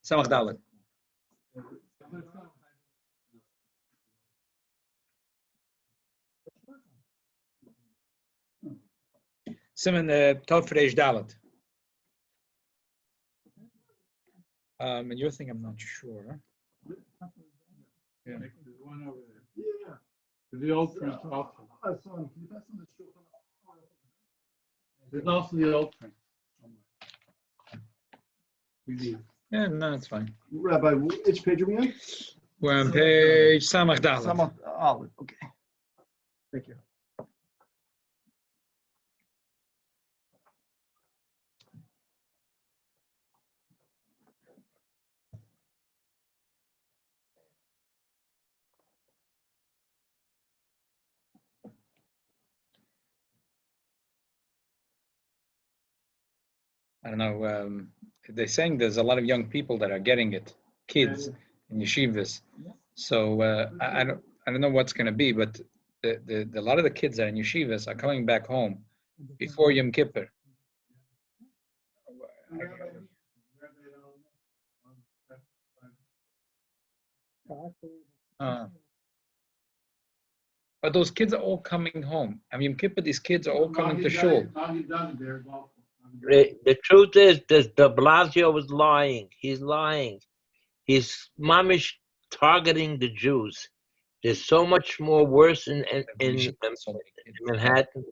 Samach Dalet. Simon Tov Reish Dalet. And your thing, I'm not sure. Yeah. There's one over there. Yeah. The old print also. There's also the old print. Yeah, no, it's fine. Rabbi, which page are we on? We're on page Samach Dalet. Samach Aleph. Okay. Thank you. I don't know. They're saying there's a lot of young people that are getting it, kids in yeshivas. So I don't know what's going to be, but a lot of the kids that are in yeshivas are coming back home before Yom Kippur. But those kids are all coming home. I mean, Yom Kippur, these kids are all coming to shul. The truth is that de Blasio was lying. He's lying. He's mamish targeting the Jews. There's so much more worse in Manhattan.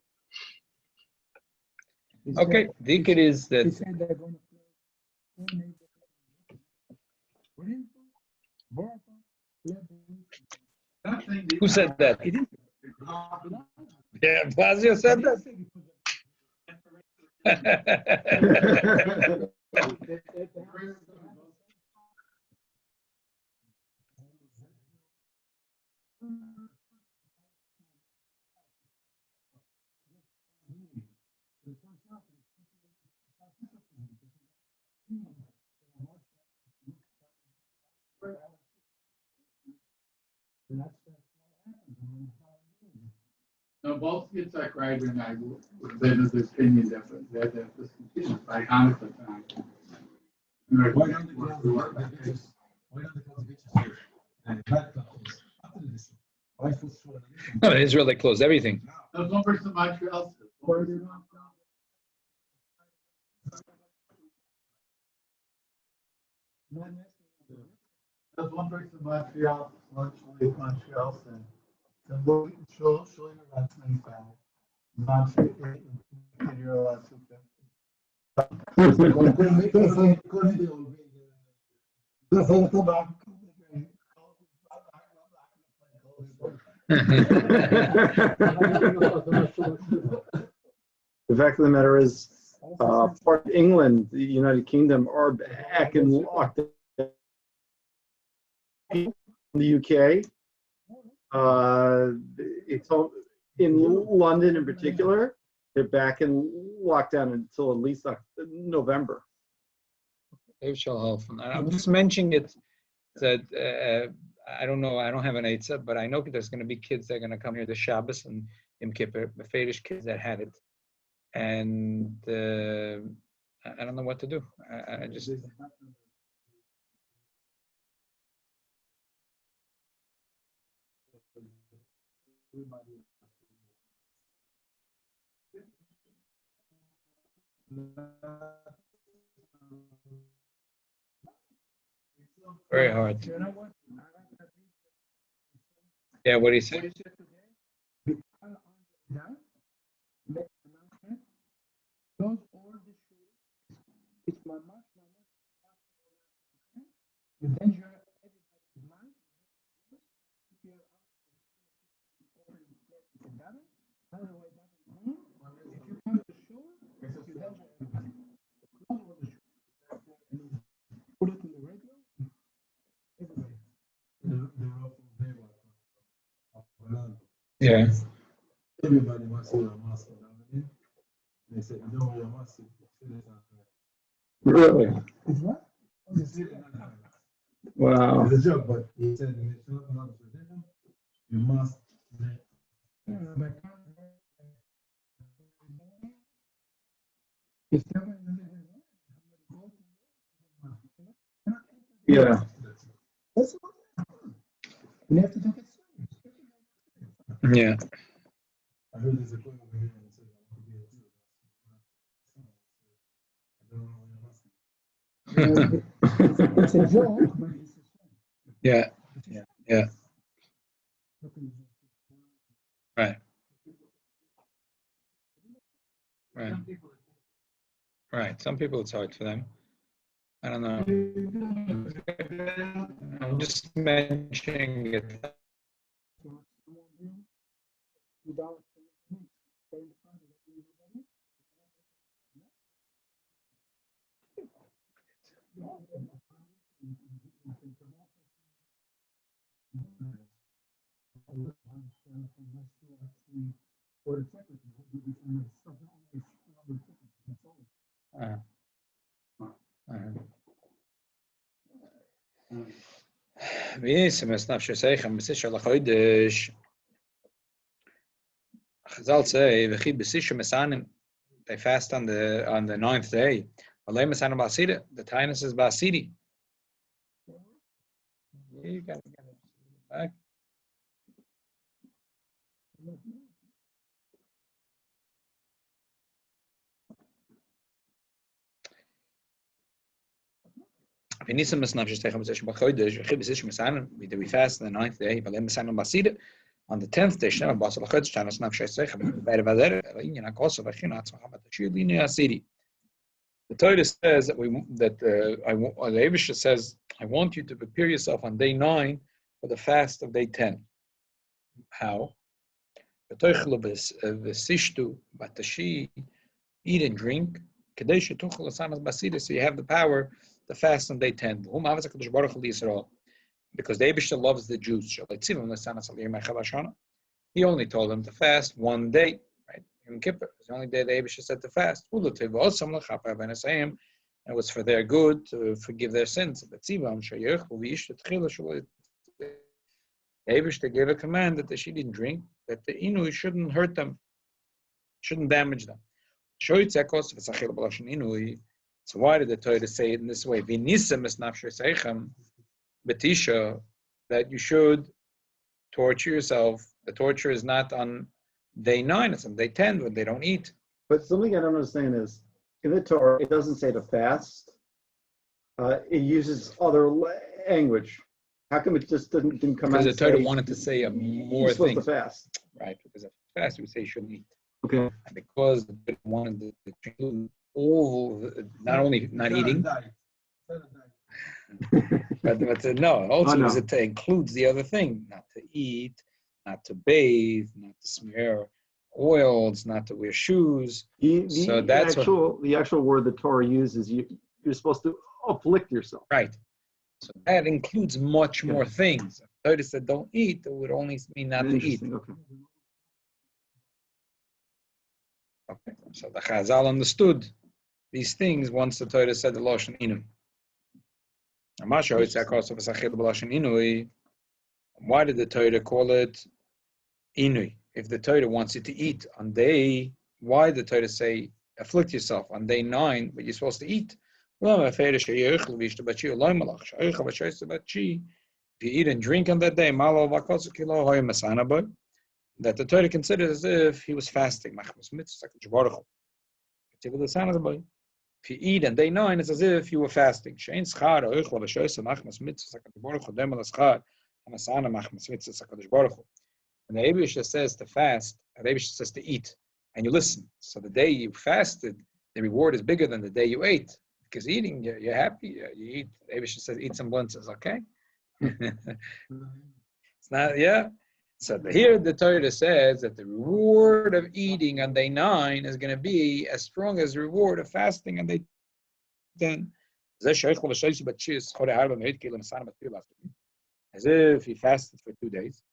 Okay, the kid is that. Who said that? Yeah, Blasio said that. No, both Yitzhak Ryder and I would have been of the opinion that this is by Hanukkah time. Why don't the girls No, in Israel they closed everything. There's one person in Montreal. There's one person in Montreal said, the boy showing around 25, non-fit, and you're allowed to fit. The fact of the matter is, part of England, the United Kingdom, are back in lockdown. In the UK, it's all, in London in particular, they're back in lockdown until at least November. I'm just mentioning it that I don't know. I don't have an Eitzah, but I know there's going to be kids that are going to come here the Shabbos and Yom Kippur, the Fedish kids that had it, and I don't know what to do. I just. Very hard. Yeah, what do you say? Yeah. Everybody wants to wear a mask. They said, you don't wear a mask. Really? It's what? Wow. It's a joke, but he said, you must let. Yeah. We have to take it serious. Yeah. I heard there's a quote over here that says, I want to be a Jew. I don't know what you're asking. It's a joke, but it's a shame. Yeah. Yeah. Right. Right. Right. Some people it's hard for them. I don't know. I'm just mentioning it. Chazal say, they fast on the 9th day. The Tainus is Basidi. You gotta get it back. We fast on the 9th day. On the 10th day, the Torah says that the Abisha says, I want you to prepare yourself on day 9 for the fast of day 10. How? Eat and drink. So you have the power to fast on day 10. Because the Abisha loves the Jews. He only told them to fast one day, right? Yom Kippur. It's the only day the Abisha said to fast. And it was for their good to forgive their sins. The Abisha gave a command that she didn't drink, that the Inu shouldn't hurt them, shouldn't damage them. So why did the Torah say it in this way? That you should torture yourself. The torture is not on day 9, it's on day 10 when they don't eat. But something I don't understand is, in the Torah, it doesn't say to fast. It uses other language. How come it just didn't come out? Because the Torah wanted to say more supposed things. to fast. Right, because if you fast, we say you shouldn't eat. Okay. And because the Torah wanted to include all, not only not eating, but no, also because it includes the other thing, not to eat, not to bathe, not to smear oils, not to wear shoes. So that's the actual word the Torah uses. You're supposed to afflict yourself. Right. So that includes much more things. If the Torah said don't eat, it would only mean not to eat. Okay. So the Chazal understood these things once the Torah said the Lashon Inui. Why did the Torah call it Inui? If the Torah wants you to eat on day, why did the Torah say afflict yourself on day 9, but you're supposed to eat? If you eat and drink on that day, that the Torah considers as if he was fasting. If you eat on day 9, it's as if you were fasting. And the Abisha says to fast, and the Abisha says to eat, and you listen. So the day you fasted, the reward is bigger than the day you ate. Because eating, you're happy, you eat. The Abisha says, eat some blintzes, okay? It's not, yeah. So here the Torah says that the reward of eating on day 9 is going to be as strong as the reward of fasting on day 10. As if he fasted for 2 days.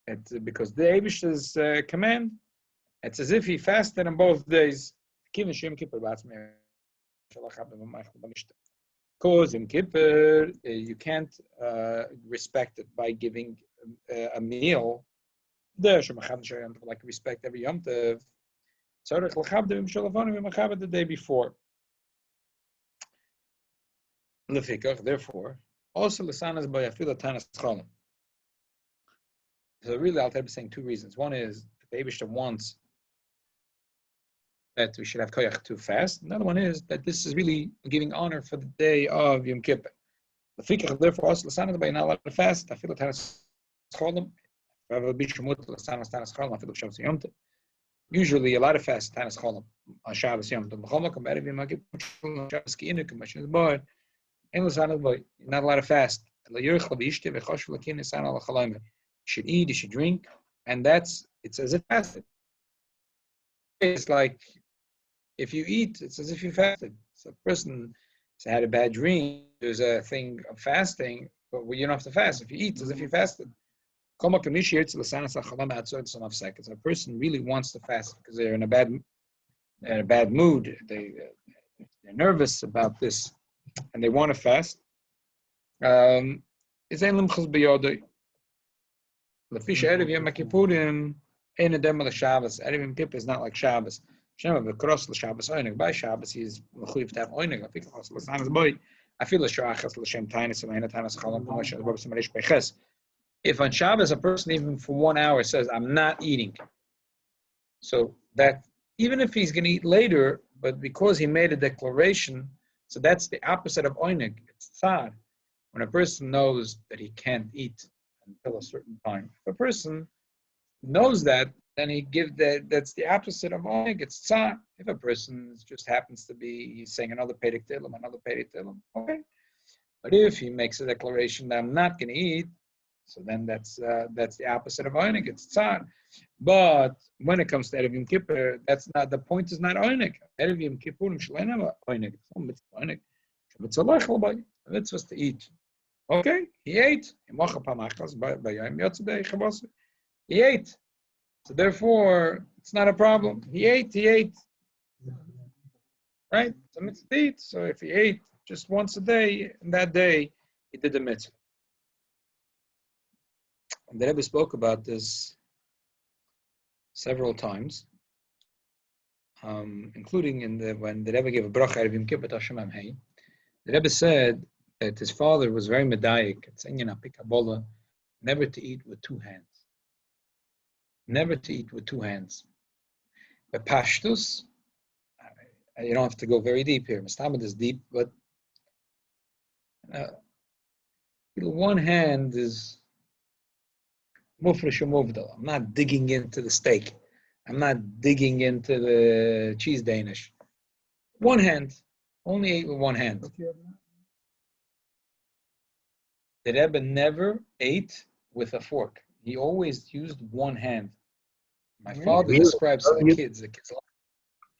It's because the Abish's command, it's as if he fasted on both days. Because in Kippur, you can't respect it by giving a meal. Like respect every Yom Tov. The day before. Therefore, also Lasanas by Afila Tanas Cholim. So really, I'll be saying two reasons. One is the Eibishter wants that we should have koyach to fast. Another one is that this is really giving honor for the day of Yom Kippur. Therefore, also Lasanas by not allowed to fast. Afila Tanas Cholim. Usually, a lot of fast Tanas Cholim on Shabbos Yom Tov. Not a lot of fast. You should eat, you should drink, and it's as if fasted. It's like if you eat, it's as if you fasted. So a person had a bad dream, there's a thing of fasting, but you don't have to fast. If you eat, it's as if you fasted. A person really wants to fast because they're in a bad mood. They're nervous about this, and they want to fast. It's ein limchus b'yodoi. Lefish erev Yom Kippurim ein adem l'Shabbos. Erev Yom Kippur is not like Shabbos. Shema v'kros l'Shabbos oinig. By Shabbos he is mechuyev to have oinig. Afik l'chos l'sanas boy. Afil l'shachas l'shem tainis l'meina tainis chalam l'moshe l'bab s'maresh beiches. If on Shabbos a person even for 1 hour says, I'm not eating, so that even if he's going to eat later, but because he made a declaration, so that's the opposite of oinig. It's tzad. When a person knows that he can't eat until a certain time, if a person knows that, then that's the opposite of oinig. It's tzad. If a person just happens to be, he's saying another Perek Tehillim, okay. But if he makes a declaration that I'm not going to eat, so then that's the opposite of oinig. It's tzad. But when it comes to Erev Yom Kippur, that's not the point. Is not oinig. Erev Yom Kippurim shleina oinig. It's not mitzvah oinig. It's a mitzvah to eat. Okay, he ate. He ate. So therefore, it's not a problem. He ate. Right? It's a mitzvah to eat. So if he ate just once a day, in that day, he did the mitzvah. And the Rebbe spoke about this several times, including when the Rebbe gave a bracha at Yom Kippur Hashem Amhei. The Rebbe said that his father was very medayik. It's in Kabbalah, never to eat with two hands. Never to eat with two hands. The pashtus, you don't have to go very deep here. Mistamid is deep, but one hand is mufresh umuvdal. I'm not digging into the steak. I'm not digging into the cheese Danish. One hand. Only ate with one hand. The Rebbe never ate with a fork. He always used one hand. My father describes to the kids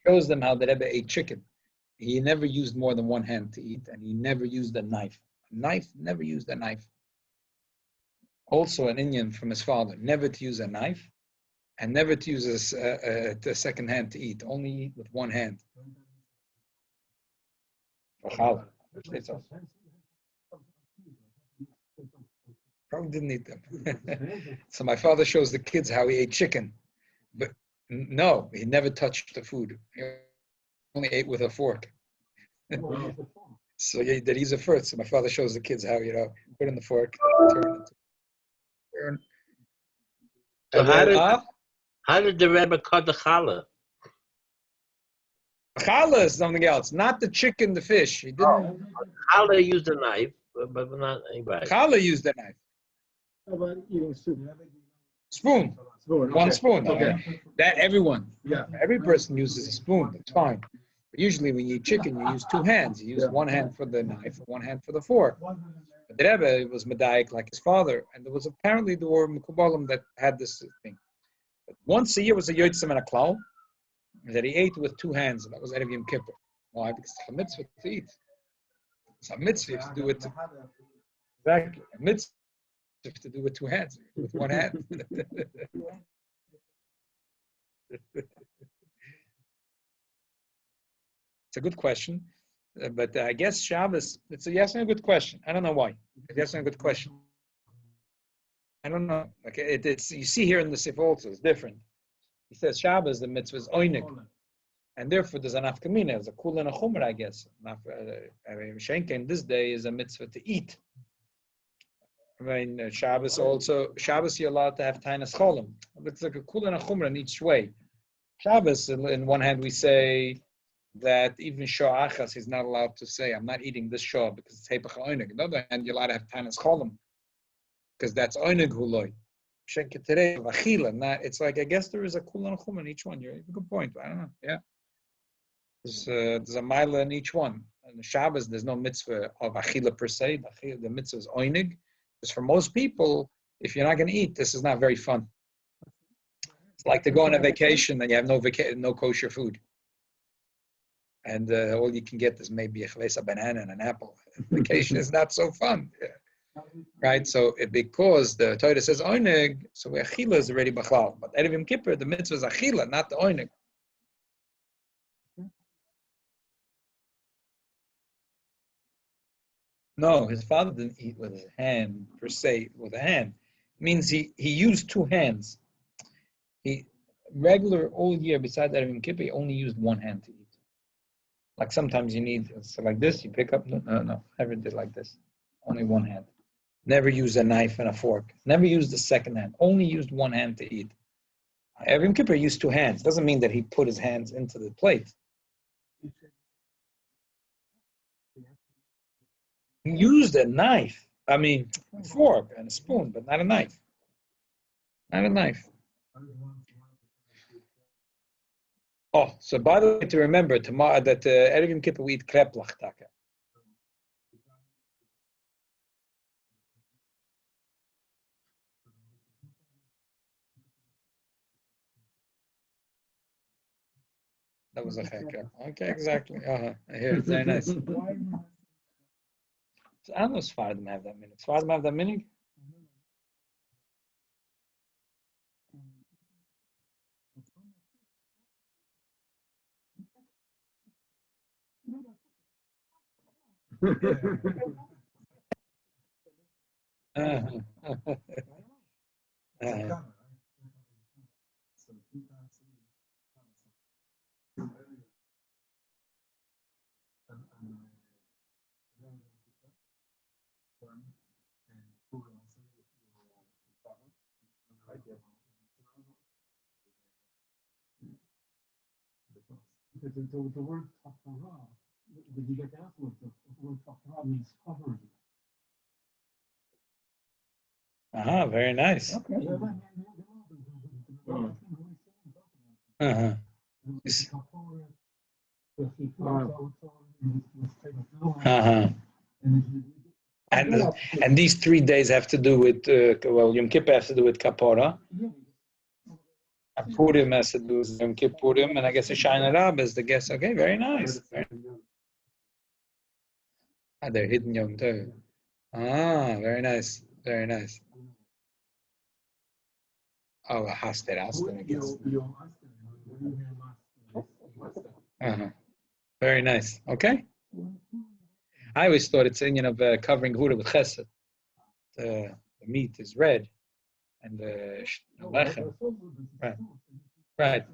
shows them how the Rebbe ate chicken. He never used more than one hand to eat, and he never used a knife. Never used a knife. Also an Indian from his father, never to use a knife, and never to use a second hand to eat. Only eat with one hand. Probably didn't eat them. So my father shows the kids how he ate chicken, but no, he never touched the food. He only ate with a fork. So yeah, that he's a first. So my father shows the kids how put in the fork, turn. So how did the Rebbe cut the challah? Challah is something else, not the chicken, the fish. He didn't. Challah used a knife, but not anybody. Challah used a knife. How about eating soup? Spoon. One spoon. Okay. That everyone. Yeah. Every person uses a spoon. It's fine. But usually when you eat chicken, you use two hands. You use one hand for the knife and one hand for the fork. But the Rebbe was medayik like his father, and there were Mekubalim that had this thing. But once a year was a yotzim and a klal that he ate with two hands, and that was Erev Yom Kippur. Why? Because it's a mitzvah to eat. It's a mitzvah to do it. Exactly. A mitzvah to do with two hands, with one hand. It's a good question, but I guess Shabbos. It's a yes and a good question. I don't know why. A yes and a good question. I don't know. Like it's you see here in the Sif also, it's different. He says Shabbos, the mitzvah is oinig, and therefore there's an afkamina, there's a kul and a chumra, I guess. Shenken this day is a mitzvah to eat. I mean, Shabbos also, Shabbos you're allowed to have tainas cholim. It's like a kul and a chumra in each way. Shabbos, in one hand, we say that even shah achas, he's not allowed to say, I'm not eating this shah because it's hepech oinig. On the other hand, you're allowed to have tainas cholim because that's oinig huloi. Shenken today, vachila, not, it's like, I guess there is a kul and a chumra in each one. You have a good point. I don't know. Yeah. There's a mila in each one. In the Shabbos, there's no mitzvah of achila per se. The mitzvah is oinig. Because for most people, if you're not going to eat, this is not very fun. It's like to go on a vacation and you have no kosher food. And all you can get is maybe a banana and an apple. Vacation is not so fun. Yeah. Right? So because the Torah says oinig, so achila is already bachlal. But Erev Yom Kippur, the mitzvah is achila, not the oinig. No, his father didn't eat with his hand per se. With a hand, it means he used two hands. He regular all year besides Erev Yom Kippur, he only used one hand to eat. Like sometimes you need so like this, you pick up. No, never did like this. Only one hand. Never used a knife and a fork. Never used the second hand. Only used one hand to eat. Erev Yom Kippur used two hands. Doesn't mean that he put his hands into the plate. He used a knife. I mean, a fork and a spoon, but not a knife. Not a knife. Oh, so by the way, to remember tomorrow that Erev Yom Kippur we eat kreplach taka. That was a checker. Okay, exactly. I hear it. Very nice. So I don't know if Sfardim have that minute. Sfardim have that minute? Because the word Torah, did you get that? The word Torah means covered. Very nice. And these 3 days have to do with Yom Kippur has to do with Kapora. Purim has to do with Yom Kippurim, and I guess the Shana Rab is the guess. Okay, very nice. They're hidden Yom Tov. Very nice. Very nice. Oh, Haster, I guess. Very nice. Okay. I always thought it's Indian of covering Hura with Chesed. The meat is red, and the lechem. Right.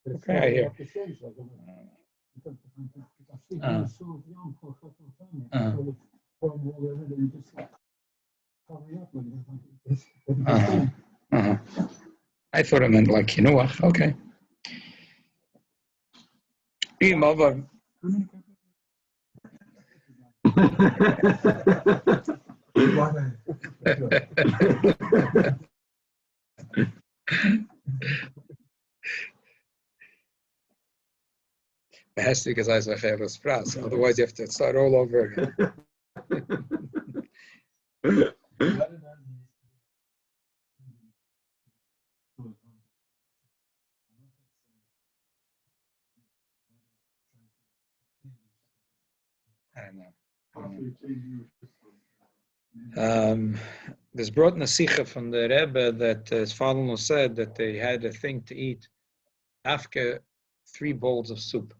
Okay, I hear. I thought it meant like Kinuach. Okay. It has to because I was a pras. Otherwise, you have to start all over again. I don't know. There's brought in a sikha from the Rebbe that his father-in-law said that they had a thing to eat after 3 bowls of soup.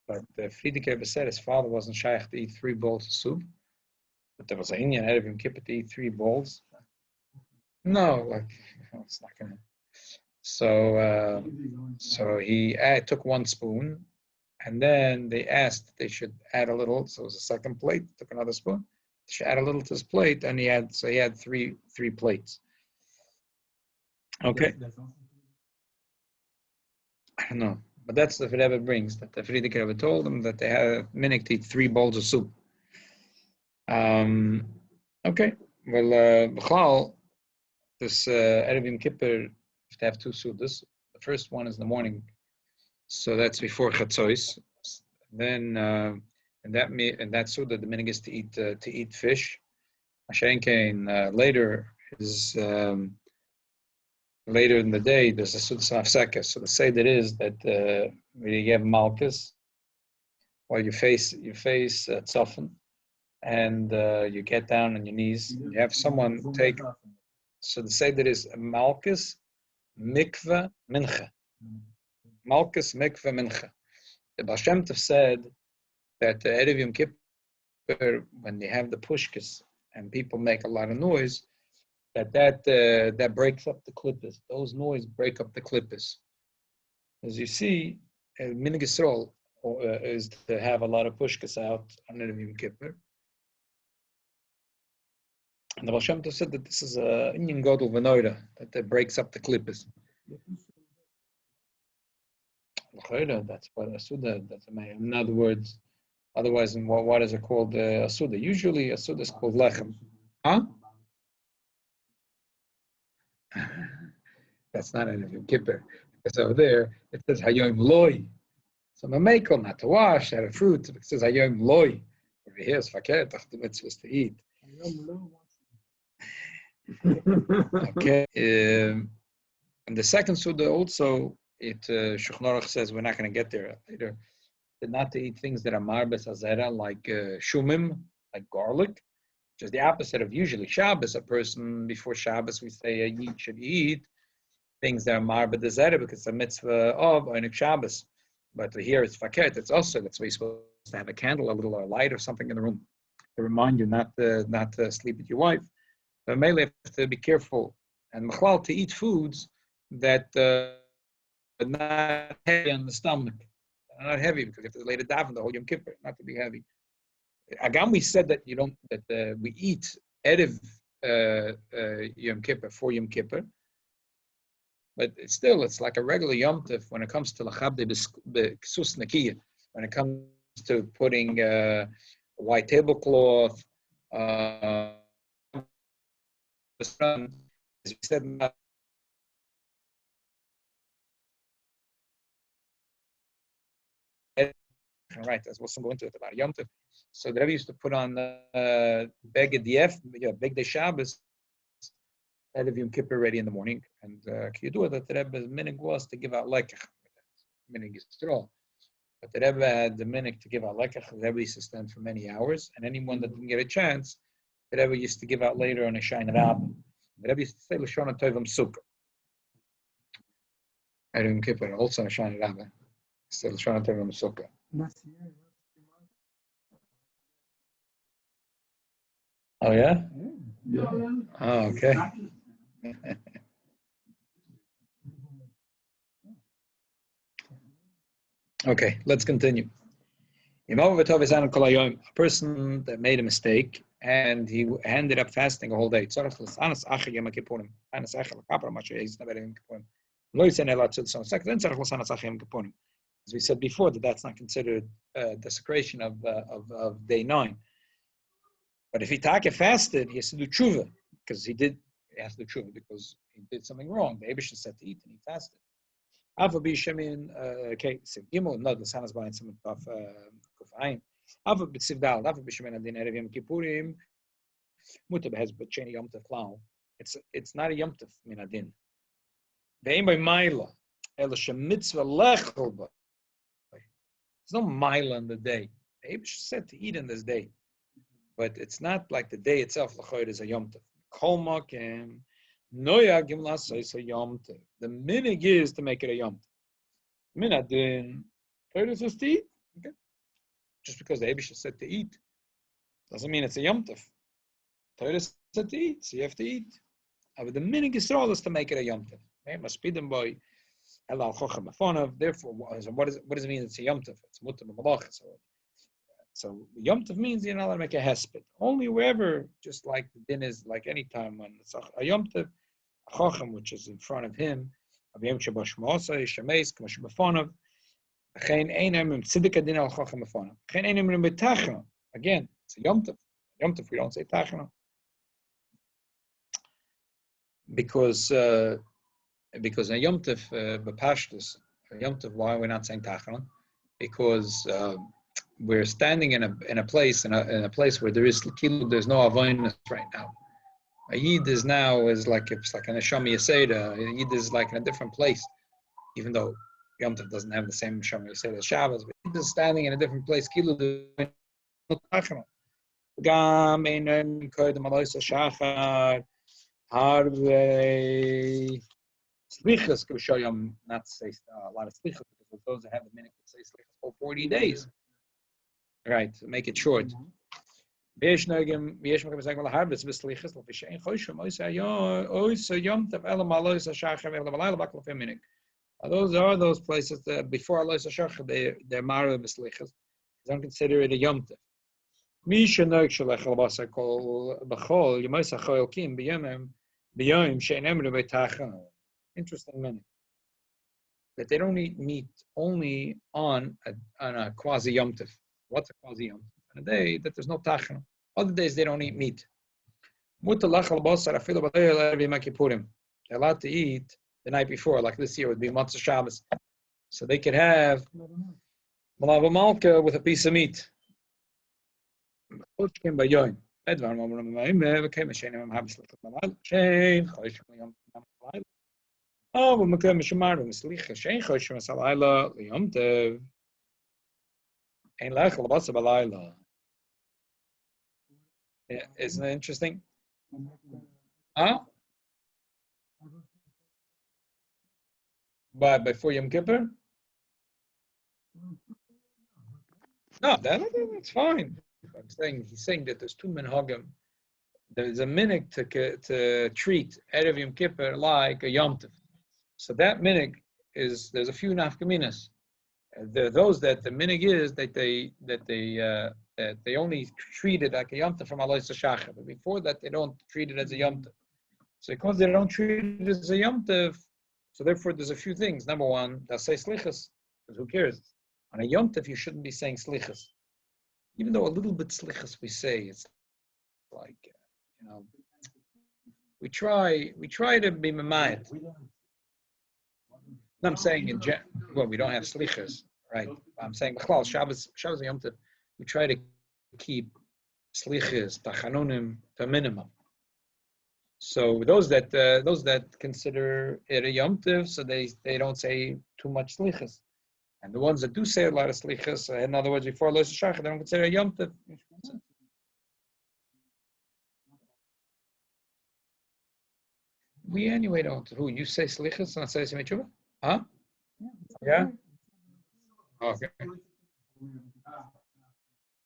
But Friedrich Rebbe said his father wasn't shaykh to eat 3 bowls of soup. But there was an Indian out of him Kippur to eat 3 bowls. No, like it's not gonna. So he took 1 spoon, and then they asked that they should add a little. So it was a second plate. Took another spoon. They should add a little to his plate, and he had 3 plates. Okay. I don't know, but that's the Rebbe brings that the Friedrich Rebbe told them that they had a minute to eat 3 bowls of soup. Okay. Well, B'chlal, this Erev Yom Kippur, have to have 2 sudas. The first one is in the morning, so that's before Chatzois. Then, and that suda, the minhag is to eat fish. Mashenkein later is later in the day. There's a suda sanafseka. So the seder is that you have malchus, while you face tzofan, and you get down on your knees. You have someone take. So the seder is malchus, mikveh, mincha. Malchus, mikveh, mincha. The Baal Shem Tov said that the Erev Yom Kippur, when they have the pushkas and people make a lot of noise, that breaks up the klippas. Those noise break up the klippas. As you see, minhag Yisrael is to have a lot of pushkas out on Erev Yom Kippur. And the Baal Shem Tov said that this is a Inyan Godel V'noida, that breaks up the klippas. That's what a suda. That's in other words. Otherwise, what is it called? A suda. Usually, a suda is called lechem. Huh? That's not an Yom Kippur. Because over there, it says Hayom Loi. So Mamekel, not to wash, out of fruit. It says Hayom Loi. Over here, it's fakir, the mitzvah is to eat. Okay. And the second suda also, Shulchan Aruch says we're not going to get there later. Not to eat things that are marbes azera, like shumim, like garlic, which is the opposite of usually Shabbos. A person before Shabbos, we say a yid should eat things that are marbes azera because it's a mitzvah of Onik Shabbos. But here it's faket. It's also that's why you're supposed to have a candle, a little light or something in the room to remind you not to sleep with your wife. But mainly have to be careful and machlal to eat foods that are not heavy on the stomach. Not heavy because you have to lay the daven the whole Yom Kippur, not to be heavy. Agam, we said that we eat erev Yom Kippur for Yom Kippur, but it's like a regular Yom Tov when it comes to lachabde b'ksus nakiya. When it comes to putting a white tablecloth, as we said. Right, as we'll go into it about Yom Tov. So the Rebbe used to put on Beged Yef, Beged Shabbos, out of Yom Kippur ready in the morning. And Kiyudua that the Rebbe's minhag was to give out lekach. Minhag Yisrael. But the Rebbe had the minhag to give out lekach. The Rebbe used to stand for many hours. And anyone that didn't get a chance, the Rebbe used to give out later on a Shain Rabbah. The Rebbe used to say L'shon Tovim Sukkah. Out of Yom Kippur, also a Shain Rabbah. Still L'shon Tovim Sukkah. Oh yeah? Oh, okay. Okay, let's continue. A person that made a mistake and he ended up fasting a whole day. As we said before, that's not considered desecration of day 9. But if he fasted, he has to do tshuva because he has to do tshuva because he did something wrong. The Eibush said to eat and he fasted. Okay, so Gimel, no, the sun is buying some of Kufayin. Ava b'tzivdal, Ava b'shemin adin erev Yom Kippurim, mutab has b'cheni Yom Tov klal. It's not a Yom Tov min adin. Ve'im by Maila, ela shemitzvah lechol ba. There's no Maila in the day. The Eibush said to eat in this day. but it's not like the day itself. L'chayr is a Yom Tov. Kol makim noyagim l'asayis a Yom Tov. The minig is to make it a Yom Tov. Minadin, Torah says to eat. Okay. Just because the Eibush said to eat doesn't mean it's a Yom Tov. Torah said to eat, so you have to eat. But the minig Yisrael is to make it a Yom Tov. Okay? Must be them by Elal Chochem Afonav. Therefore, what does it mean? It's a Yom Tov. It's Mutter B'Malach. So Yom Tov means you're not allowed to make a hesped. Only wherever, just like the din is, like any time when it's a Yom Tov, a Chochem, which is in front of him, Aviyam Shabash Mosa, Yishameis, Kamash Bafonav, Achein Einem, Tzidik Adin Al Chochem Bafonav. Achein Einem Betachna. Again, it's a Yom Tov. Yom Tov, we don't say Tachna. Because a Yom Tov, B'Pashtus, a Yom Tov, why are we not saying Tachna? Because we're standing in a place where there's no avoidance right now. A Yid is now it's like an Neshama Yeseda. A Yid is like in a different place, even though Yom Tov doesn't have the same Neshama Yeseda as Shabbos. But Yid is standing in a different place. Kilu there's no Tachna. Gam einen koydem alois shachar harvey slichas kushoyam not say a lot of slichas because those that have the minute say slichas for 40 days. Right, make it short. Besh nogem besh magam sagen mal harvest bis slichas lo fishen khoshim oi say oi so yom tav elam alois shachar elam alayla baklo fe minute. Those are those places that before alois shachar they're marah bis slichas. Don't consider it a yom tav. Interesting meaning that they don't eat meat only on a quasi yom tov. What's a quasi yom tov? On a day that there's no tachna. Other days they don't eat meat. They're allowed to eat the night before, like this year would be Matzah Shabbos. So they could have malava malka with a piece of meat. Came by Yoim. Edvar Mamma came a shame of Habs Malal. Shane, Hoshim. Oh, when Macam Shamar, Mislicha, Shane, Hoshim, Salaila, Leomte. Ain't like a lot of Balaila. Isn't it interesting? Huh? But before Yom Kippur? No, that's fine. He's saying that there's two minhagim. There's a minhag to treat Erev Yom Kippur like a Yom Tov. So that minhag is there's a few nafkaminas. There are those that the minhag is that they only treat it like a Yom Tov from Alois Shachar, but before that they don't treat it as a Yom Tov. So because they don't treat it as a Yom Tov, so therefore there's a few things. Number one, they'll say slichas, because who cares? On a Yom Tov you shouldn't be saying slichas. Even though a little bit slichas we say, it's like, we try to be mamayit. I'm saying we don't have slichas, right? I'm saying Shabbos and Yom Tov, we try to keep slichas, tachanunim to a minimum. So those that consider it a Yom Tov, so they don't say too much slichas. And the ones that do say a lot of slichas, in other words, before Lois Shachar, they don't consider a Yom Tov. We anyway don't. Who, you say slichas and I say Simei Huh? Yeah? Okay.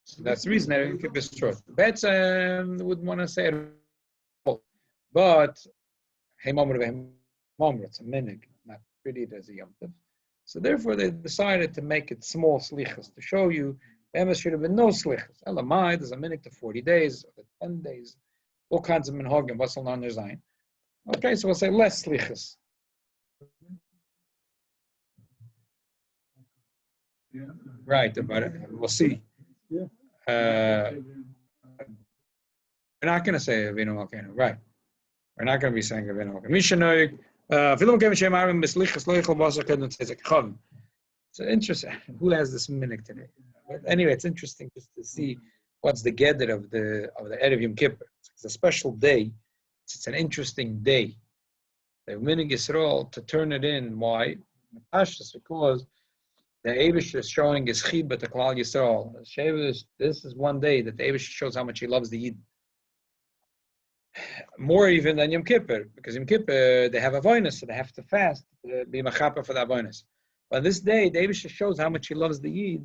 So that's the reason I keep this short. Bets wouldn't want to say it all. But, it's a minig, not treated as a Yom Tov. So therefore, they decided to make it small slichas to show you there should have been no slichas. Elamai, there's a minute to 40 days, or 10 days, all kinds of minhagim, what's on their zayin. Okay, so we'll say less slichas. Right, but we'll see. We're not going to say Avinu Malkeinu, right? We're not going to be saying Avinu Malkeinu. So interesting. Who has this minute today? But anyway, it's interesting just to see what's the gather of the Erev Yom Kippur. It's a special day. It's an interesting day. The minhag Yisrael to turn it in. Why? Because The Abish is showing his chibah to Klal Yisrael. This is one day that the Abish shows how much he loves the Yid. More even than Yom Kippur, because Yom Kippur they have avoinus, so they have to fast to be machapa for the avoinus. But this day, the Abish shows how much he loves the Yid.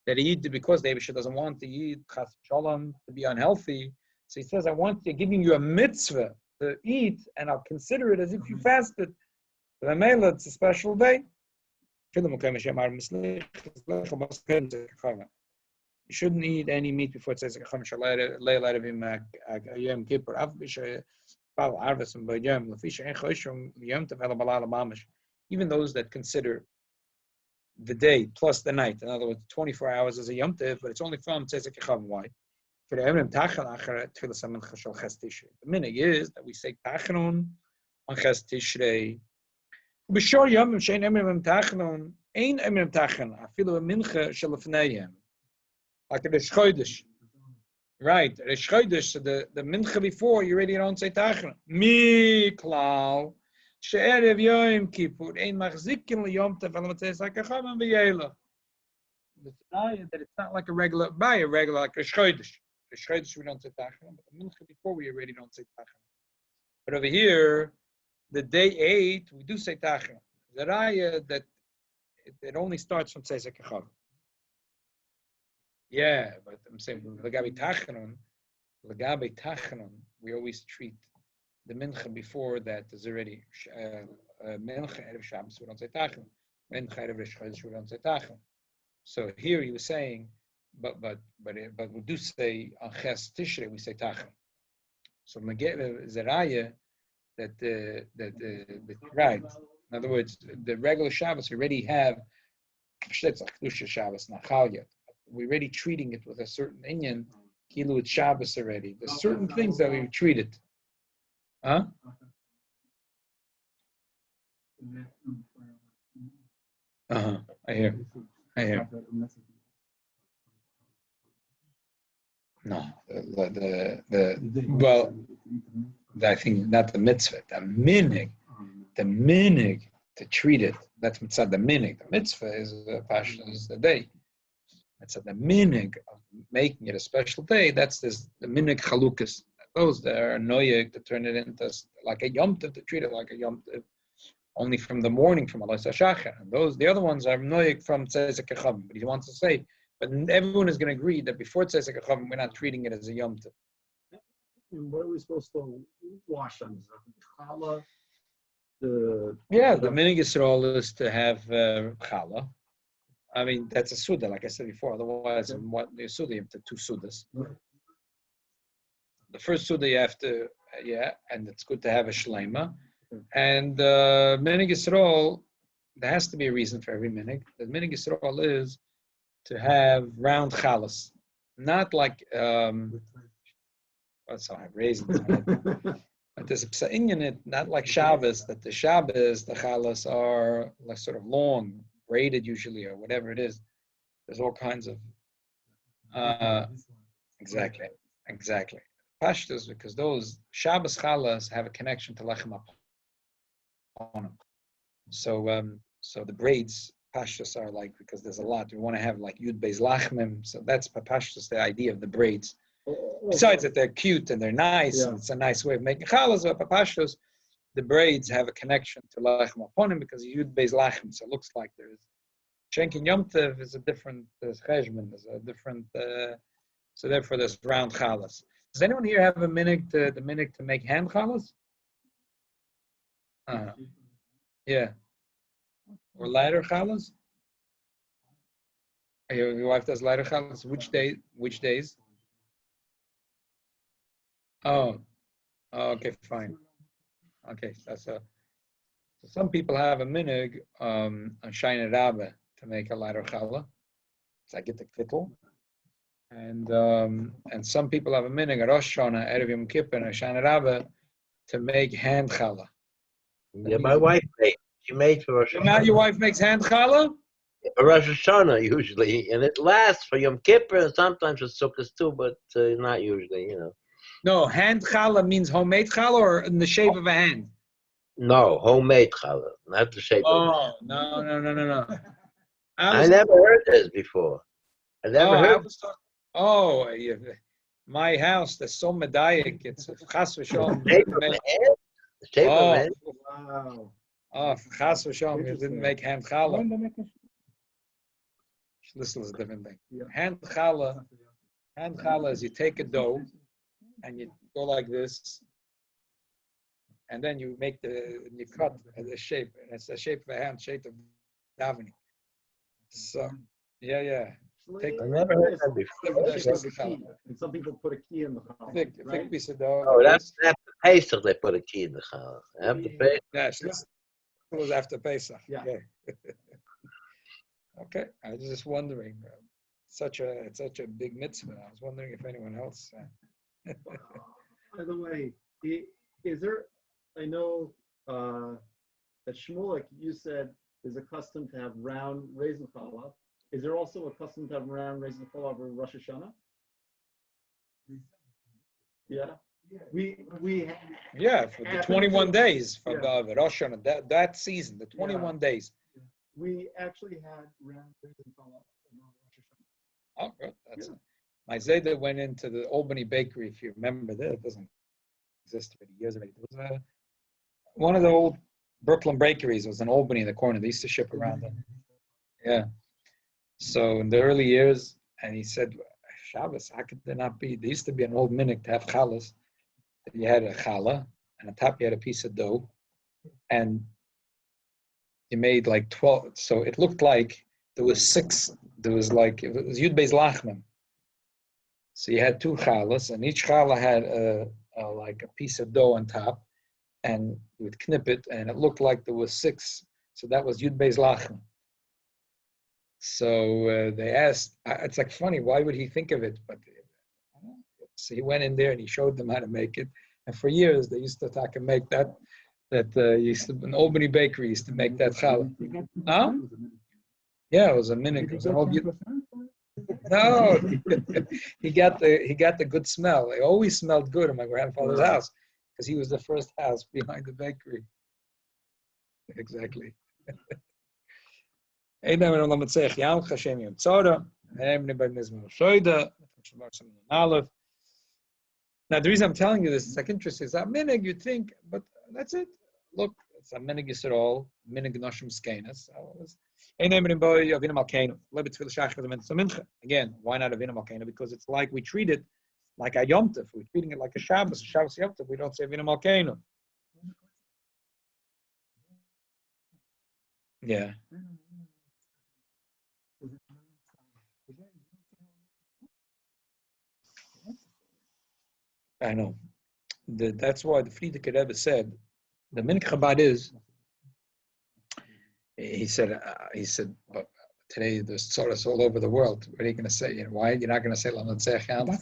That the Yid, because the Abish doesn't want the Yid chas shalom to be unhealthy, so he says, "I want to giving you a mitzvah to eat, and I'll consider it as if you fasted." The Mela, it's a special day. You shouldn't eat any meat before it says Yom Kippur. Even those that consider the day plus the night, in other words, 24 hours is a Yom Tov, but it's only from Tzezek Echam. Why? The minig is that we say Tachanun on Ches Tishrei. B'shor Yom Shein Emrim Tachanun Ein Emrim Tachan Afilu Mincha Shalafneihem. Like the Chodesh, right? The Chodesh, the Mincha before you already don't say Tachanun. Mi Klal She'erev Yom Kippur Ein Machzikin LeYom Tov Elam Tzes HaKacham and V'Yelach. That it's not like a regular, like a Chodesh. The Chodesh we don't say Tachanun, but the Mincha before we already don't say Tachanun. But over here, the day 8, we do say Tachanun. The Raya that it only starts from Tzezek Echad. Yeah, but I'm saying Lagabi Tachanun, we always treat the Mincha before that is already Mincha Erev Shabbos, we don't say Tachanun. Mincha Erev Rosh Chodesh, we don't say Tachanun. So here he was saying, but we do say on Ches Tishrei we say Tachanun. So Mageh Zeraya that right. In other words, the regular Shabbos we already have Shabbos Nachal yet. We're already treating it with a certain inyan, Kilu it's Shabbos already. There's certain things that we treat it. Huh? I hear. No, well, I think not the mitzvah, the minig to treat it. That's mitzvah, the minig. The mitzvah is the day. It's the minig of making it a special day. That's the minig chalukas. Those that are noyeg to turn it into like a yom tov, to treat it like a yom tov, only from the morning from Alos HaShachar. And the other ones are noyeg from Tzezek Echavim. But he wants to say, but everyone is going to agree that before Tzezek Echavim, we're not treating it as a yom tov. And what are we supposed to wash on? Challah? The minig Yisrael is to have challah. I mean, that's a suda, like I said before. Otherwise, what the suda, you have to 2 sudas. The first suda you have to, and it's good to have a shleima. And minig Yisrael, there has to be a reason for every minig. The minig Yisrael is to have round chalas, not like so I have raisins. But there's a psa'in in it, not like Shabbos, that the Shabbos, the chalas are like sort of long, braided usually, or whatever it is. There's all kinds of, exactly. Pashtus, because those Shabbos chalas have a connection to lechem aponim. So the braids, Pashtus are like, because there's a lot, we want to have like Yud Beis Lachmim, so that's Pashtus, the idea of the braids. Besides that they're cute and they're nice, and it's a nice way of making chalas, but Pashtus, the braids have a connection to lechem aponim because Yud Beis Lachmim, so it looks like there's Shenkin Yom Tov is a different, there's cheshbon, there's a different, so therefore there's round chalas. Does anyone here have a minig to make hand chalas? Yeah. Or lighter chalas? Your wife does lighter chalas? Which days? Oh, okay, fine. Okay, so some people have a minig on Shayna Rabbah to make a lighter challah. So I get the kittel. And some people have a minig at Rosh Hashanah, Erev Yom Kippur, and Shayna Rabbah to make hand challah. Yeah, my wife made. She made for Rosh Hashanah. Now your wife makes hand challah? For Rosh Hashanah usually, and it lasts for Yom Kippur and sometimes for Sukkot too, but not usually, No, hand challah means homemade challah or in the shape of a hand? No, homemade challah, not the shape of. Oh, no. I never heard this before. I never I heard. was talking. Oh, my house. There's so medayik. It's chas v'shalom. Shape of a hand? The shape of a Oh, hand? Wow. chas v'shalom. It didn't Interesting. make hand challah. This is a different thing. Yeah. Hand challah. Hand challah is you take a dough and you go like this, and then you cut the shape, and it's the shape of a hand, shape of davening. So, yeah. Take I never heard that before. That's Shape of a challah. key. And some people put a key in the challah, thick right? piece of dough. Oh, like that's this. after Pesach they put a key in the challah. After Pesach. Yeah, this was after Pesach. Yeah. Okay. Okay. I was just wondering. It's such a big mitzvah. I was wondering if anyone else. By the way, is there, I know at Shmulik, you said there's a custom to have round raisin challah. Is there also a custom to have round raisin challah over Rosh Hashanah? Yeah. We Yeah, for the happened 21 to- days for yeah. Rosh Hashanah, that season, the 21 days. we actually had round raisin challah over Rosh Hashanah. Oh, good. That's my Zayda went into the Albany Bakery, if you remember that. It doesn't exist already, years already. It was one of the old Brooklyn bakeries. It was in Albany in the corner. They used to ship around them. Yeah. So in the early years, and he said, Shabbos, how could there not be? There used to be an old minhag to have challahs. You had a challah, and on top you had a piece of dough, and you made like 12. So it looked like there was 6. There was like, it was Yud Beis Lachman. So you had 2 challahs, and each challah had like a piece of dough on top, and you would knip it, and it looked like there was 6. So that was Yud Beis Lachman. So they asked, it's like funny, why would he think of it? But so he went in there and he showed them how to make it. And for years they used to talk and make that used to, an Albany bakery used to make that challah. Huh? Yeah, it was a minhag. It was an old. No, he got the good smell. It always smelled good in my grandfather's house because he was the first house behind the bakery. Exactly. Now, the reason I'm telling you this is like interesting. Is that minhag you think, but that's it. Look, it's a minhag Yisrael, minhag Noshim Skenas. Again, why not Avinu Malkeinu? Because it's like we treat it like a Yom Tov. We're treating it like a Shabbos Yom Tov. We don't say Avinu Malkeinu. Yeah. I know. That's why the Frierdiker Rebbe said, the minhag Chabad is, he said, but today there's tzoros all over the world. What are you going to say? Why you're not going to say Lametzeach Yom?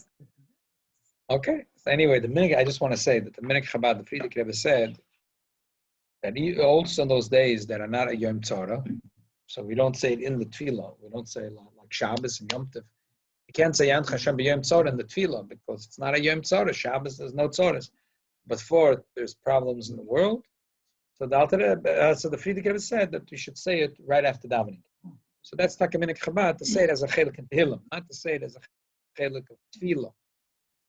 Okay. So anyway, the minhag, I just want to say that the minhag Chabad, the Frierdiker Rebbe said that also in those days that are not a Yom Tzara, so we don't say it in the Tefillah. We don't say like Shabbos and Yom Tov. You can't say Yant Hashem b'Yom Tzara in the Tefillah because it's not a Yom Tzara. Shabbos, there's no Tzoras. But for there's problems in the world. So the Frierdiker Rebbe said that we should say it right after davening. So that's Takaminik Chabad, to say it as a chelik in Tehillim, not to say it as a chelik of Tefillah.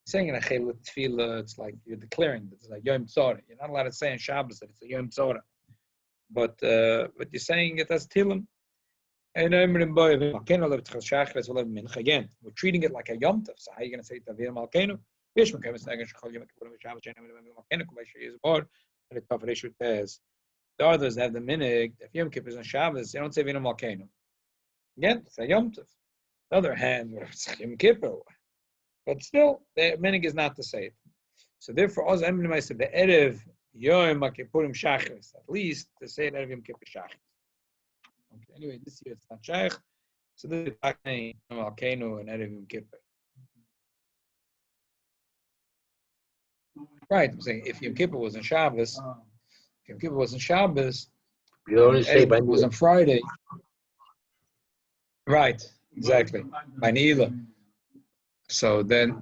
Saying in a chelik Tefillah, it's like you're declaring that it's a Yom Tzara. You're not allowed to say in Shabbos that it's a Yom Tzara. But you're saying it as Tehillim. Again, we're treating it like a Yom Tov. So how are you going to say Tavir Malkeinu? The others have the minhag. If Yom Kippur is on Shabbos, they don't say Vina Malkeinu. Again, it's a Yom Tov. On the other hand, it's Yom Kippur. But still, the minhag is not to say it. So therefore, also Eminem said the Erev Yom Kippurim Shachris, at least to say it Erev Yom Kippur Shachris. Okay. Anyway, this year it's not Shaykh. So this is Yom Malkeinu and Erev Yom Kippur. Right. I'm saying if Yom Kippur was on Shabbos, Yom Kippur was on Shabbos, You only say by was on Friday. Right, exactly. By Neila. So then,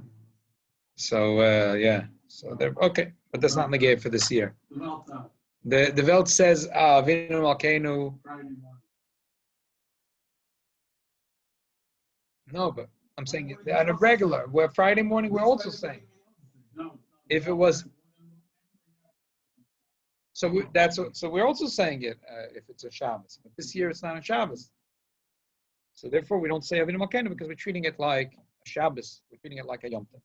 yeah. So they're okay, but that's not negate for this year. The Welt says, Avinu Malkeinu. No, but I'm saying on a regular, where Friday morning, we're also saying, if it was, so we're also saying it if it's a Shabbos. But this year it's not a Shabbos. So therefore we don't say Avinu Malkeinu because we're treating it like a Shabbos. We're treating it like a Yom Tov.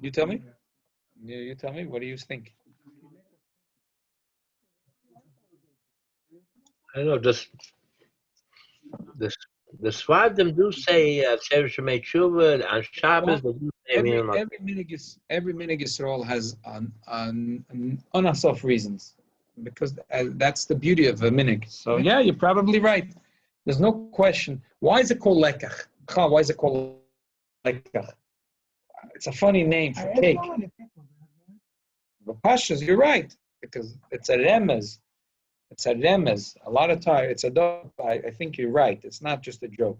You tell me? You tell me, what do you think? I don't know, the Sfardim do say Sefer Shemay Tshuva on Shabbos. They do say Every Avinu Malkeinu. every minig Yisrael has on unasaf reasons, because that's the beauty of a minig. So yeah, you're probably right. There's no question. Why is it called lekach? Why is it called lekach? It's a funny name for cake. But Pashas, you're right, because it's a remez. It's a remez. A lot of time, it's a dog. I think you're right. It's not just a joke.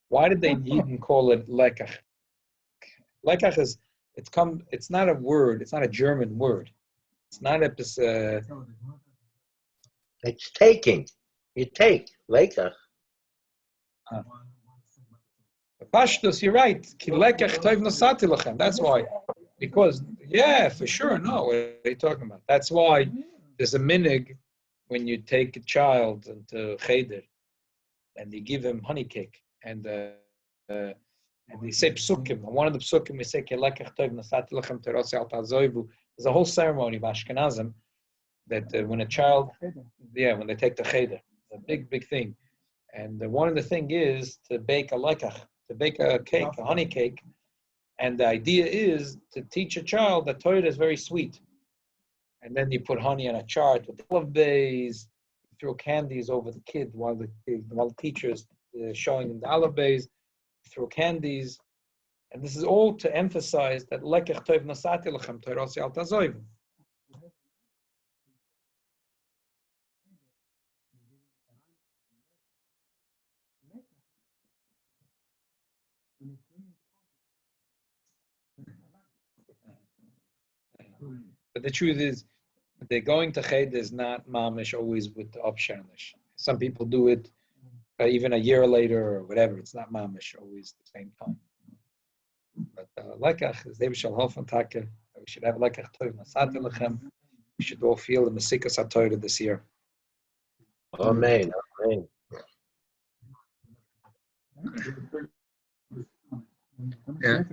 Why did they even call it lekach? Lekach is, it's not a word. It's not a German word. It's not a, It's taking. You take. Lekach. Pashtus, you're right. Ki lekach toiv nosati lachem. That's why. Because, yeah, for sure. No, what are you talking about? That's why there's a minig when you take a child into cheder and you give him honey cake and they say psukim. And one of the psukim we say ki lekach toiv nosati lachem terosi al tazoivu. There's a whole ceremony by Ashkenazim that when a child, when they take the cheder, it's a big thing. And one of the thing is to bake a lekach, to bake a cake, a honey cake. And the idea is to teach a child that Torah is very sweet. And then you put honey on a chart with olive bays, you throw candies over the kid while the teacher's showing him the olive bays, you throw candies. And this is all to emphasize that lekach toiv nasati lechem Torah al tazoiv. But the truth is, they're going to cheder is not mamish always with the upshanish. Some people do it even a year later or whatever. It's not mamish always the same time. But lekach is David Shalhofen Taka. We should have lekach toiv nasati lechem. We should all feel the Mesikas HaTorah this year. Amen. Amen. Yeah.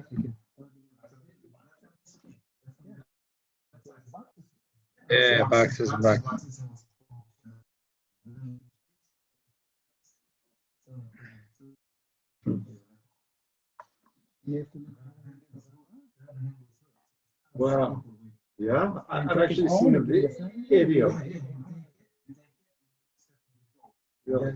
Yeah, boxes and boxes. Wow. Yeah, I've actually seen a video. Yeah.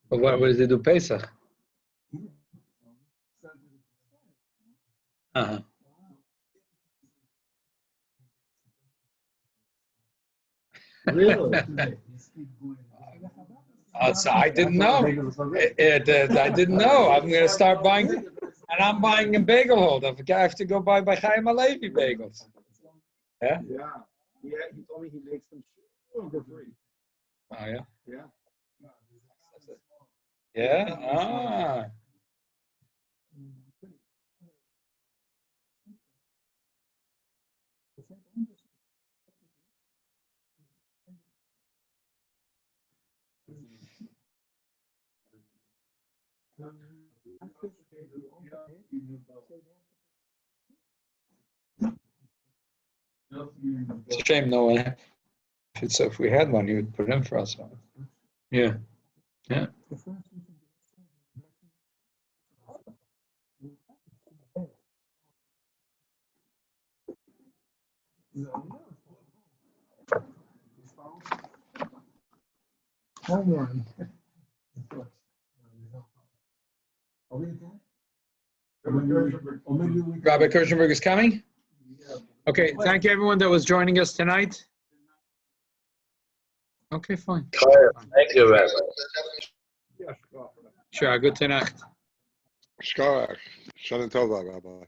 But what does they do Pesach? Uh-huh. Really? So I didn't know. I didn't know. I'm going to start buying, and I'm buying a bagel holder. I have to go buy Chaim Alevi bagels. Yeah? Yeah. He told me he makes them for free. Oh, yeah? Yeah. Yeah? Ah. It's a shame no one. If we had one, you would put it in for us. Yeah. Yeah. Rabbi Kirschenberg is coming? Okay, thank you everyone that was joining us tonight. Okay, fine. Thank you, Rabbi. Sure, good tonight. Shkoyach. Shana Tova, Rabbi.